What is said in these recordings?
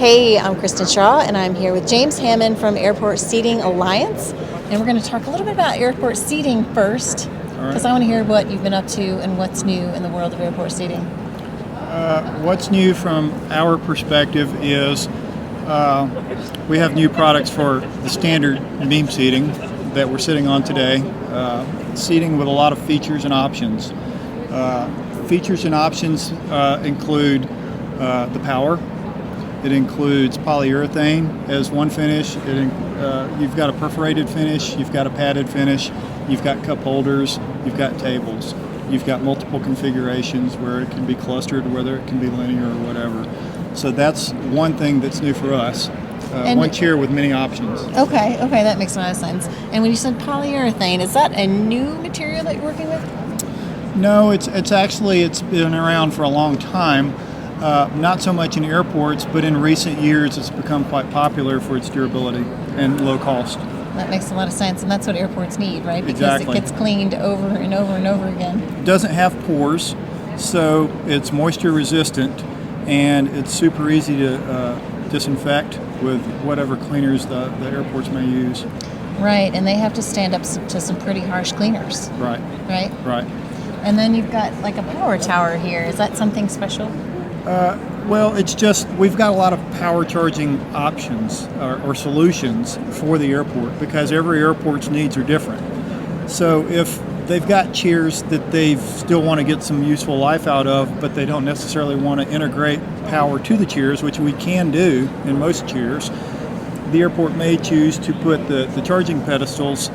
Hey, I'm Kristen Shaw, and I'm here with James Hammond from Airport Seating Alliance. And we're going to talk a little bit about airport seating first, because I want to hear what you've been up to and what's new in the world of airport seating. What's new from our perspective is we have new products for the standard beam seating that we're sitting on today. Seating with a lot of features and options. Features and options include the power. It includes polyurethane as one finish. You've got a perforated finish, you've got a padded finish, you've got cup holders, you've got tables. You've got multiple configurations where it can be clustered, whether it can be linear or whatever. So that's one thing that's new for us. One chair with many options. Okay, that makes a lot of sense. And when you said polyurethane, is that a new material that you're working with? No, it's been around for a long time. Not so much in airports, but in recent years it's become quite popular for its durability and low cost. That makes a lot of sense, and that's what airports need, right? Because Exactly. It gets cleaned over and over and over again. It doesn't have pores, so it's moisture resistant, and it's super easy to disinfect with whatever cleaners the airports may use. Right, and they have to stand up to some pretty harsh cleaners. Right. Right? And then you've got like a power tower here. Is that something special? Well, it's just we've got a lot of power charging options or solutions for the airport because every airport's needs are different. So if they've got chairs that they still want to get some useful life out of, but they don't necessarily want to integrate power to the chairs, which we can do in most chairs, the airport may choose to put the charging pedestals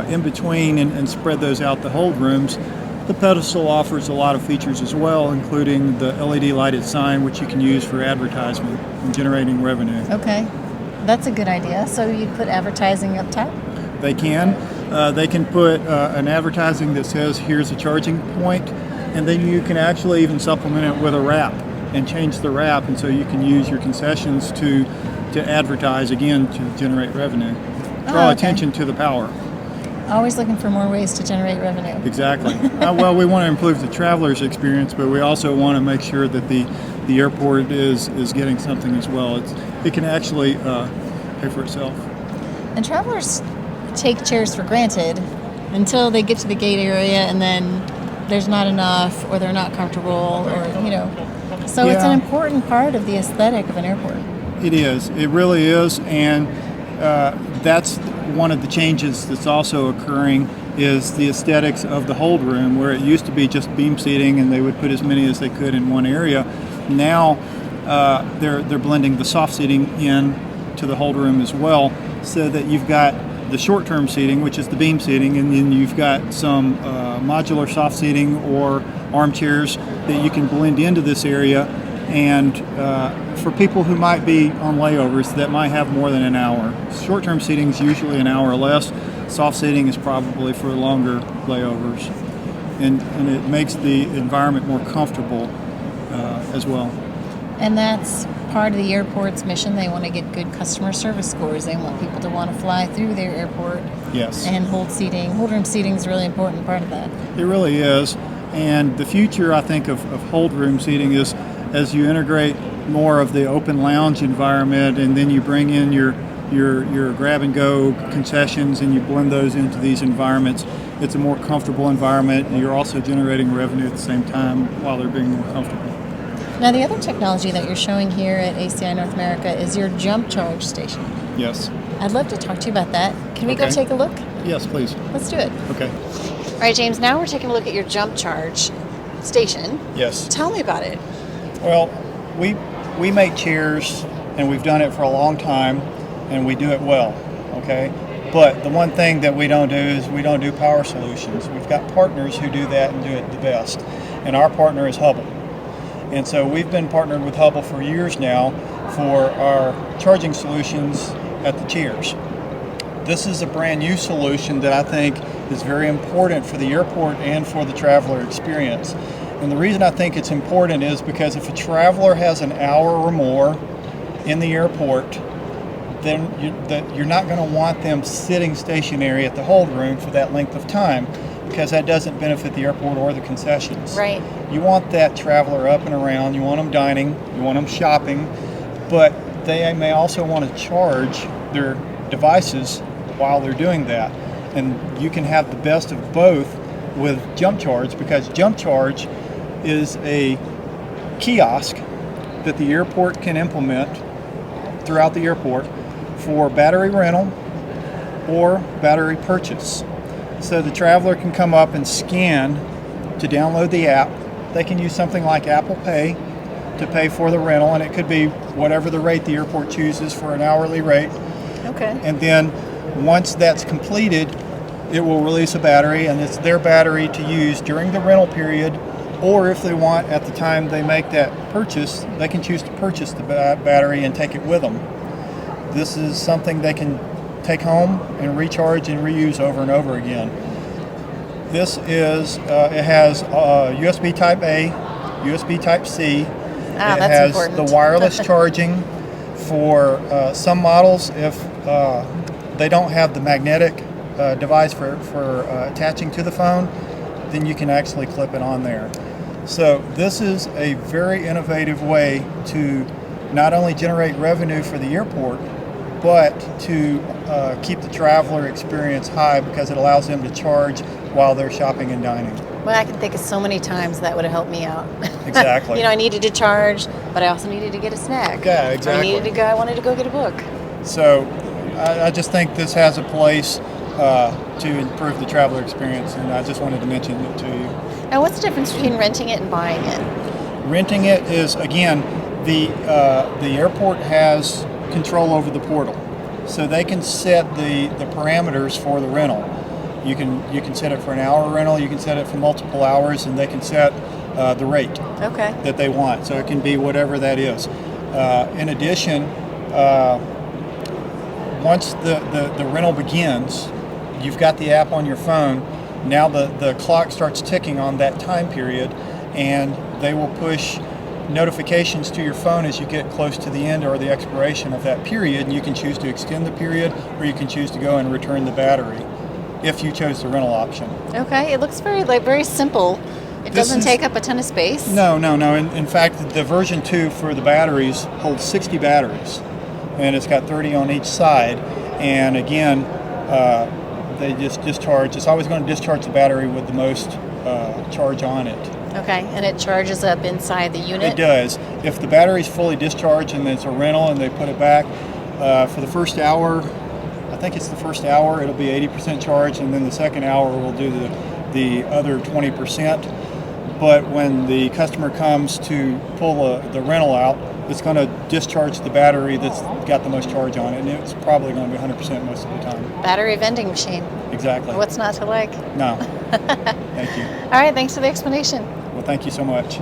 in between and spread those out the hold rooms. The pedestal offers a lot of features as well, including the LED lighted sign, which you can use for advertisement and generating revenue. Okay, that's a good idea. So you put advertising up top? They can. They can put an advertising that says, here's a charging point, and then you can actually even supplement it with a wrap and change the wrap, and so you can use your concessions to advertise, again, to generate revenue. Draw attention to the power. Always looking for more ways to generate revenue. Exactly. Well, we want to improve the traveler's experience, but we also want to make sure that the airport is getting something as well. It can actually pay for itself. And travelers take chairs for granted until they get to the gate area, and then there's not enough, or they're not comfortable, or So It's an important part of the aesthetic of an airport. It is. It really is, and that's one of the changes that's also occurring is the aesthetics of the hold room, where it used to be just beam seating and they would put as many as they could in one area. Now they're blending the soft seating in to the hold room as well, so that you've got the short-term seating, which is the beam seating, and then you've got some modular soft seating or armchairs that you can blend into this area. And for people who might be on layovers that might have more than an hour. Short-term seating is usually an hour or less. Soft seating is probably for longer layovers. And it makes the environment more comfortable as well. And that's part of the airport's mission. They want to get good customer service scores. They want people to want to fly through their airport. Yes. And hold room seating is a really important part of that. It really is. And the future, I think, of hold room seating is as you integrate more of the open lounge environment, and then you bring in your grab and go concessions and you blend those into these environments, it's a more comfortable environment, and you're also generating revenue at the same time while they're being more comfortable. Now, the other technology that you're showing here at ACI North America is your jump charge station. Yes. I'd love to talk to you about that. Can we go take a look? Yes, please. Let's do it. Okay. All right, James, now we're taking a look at your jump charge station. Yes. Tell me about it. Well, we make chairs, and we've done it for a long time, and we do it well, okay? But the one thing that we don't do is we don't do power solutions. We've got partners who do that and do it the best, and our partner is Hubble. And so we've been partnered with Hubble for years now for our charging solutions at the chairs. This is a brand new solution that I think is very important for the airport and for the traveler experience. And the reason I think it's important is because if a traveler has an hour or more in the airport, then you're not going to want them sitting stationary at the hold room for that length of time, because that doesn't benefit the airport or the concessions. Right. You want that traveler up and around, you want them dining, you want them shopping, but they may also want to charge their devices while they're doing that. And you can have the best of both with Jump Charge, because Jump Charge is a kiosk that the airport can implement throughout the airport for battery rental or battery purchase. So the traveler can come up and scan to download the app. They can use something like Apple Pay to pay for the rental, and it could be whatever the rate the airport chooses for an hourly rate. Okay. And then once that's completed, it will release a battery, and it's their battery to use during the rental period, or if they want at the time they make that purchase, they can choose to purchase the battery and take it with them. This is something they can take home and recharge and reuse over and over again. This is, it has USB Type A, USB Type C. It that's has important. the wireless charging for some models. If they don't have the magnetic device for attaching to the phone, then you can actually clip it on there. So this is a very innovative way to not only generate revenue for the airport, but to keep the traveler experience high, because it allows them to charge while they're shopping and dining. Well, I can think of so many times that would have helped me out. Exactly. I needed to charge, but I also needed to get a snack. Yeah, exactly. I wanted to go get a book. So I just think this has a place to improve the traveler experience, and I just wanted to mention it to you. Now, what's the difference between renting it and buying it? Renting it is, again, the airport has control over the portal, so they can set the parameters for the rental. You can set it for an hour rental, you can set it for multiple hours, and they can set the rate that they want. So it can be whatever that is. In addition, once the rental begins, you've got the app on your phone. Now the clock starts ticking on that time period, and they will push notifications to your phone as you get close to the end or the expiration of that period, and you can choose to extend the period, or you can choose to go and return the battery if you chose the rental option. Okay, it looks very simple. It doesn't take up a ton of space. No. In fact, the version 2 for the batteries holds 60 batteries, and it's got 30 on each side. And again, they just discharge. It's always going to discharge the battery with the most charge on it. Okay, and it charges up inside the unit? It does. If the battery's fully discharged and it's a rental and they put it back, for the first hour, I think it's the first hour, it'll be 80% charged, and then the second hour we'll do the other 20%. But when the customer comes to pull the rental out, it's going to discharge the battery that's got the most charge on it, and it's probably going to be 100% most of the time. Battery vending machine. Exactly. What's not to like? No. Thank you. All right, thanks for the explanation. Well, thank you so much.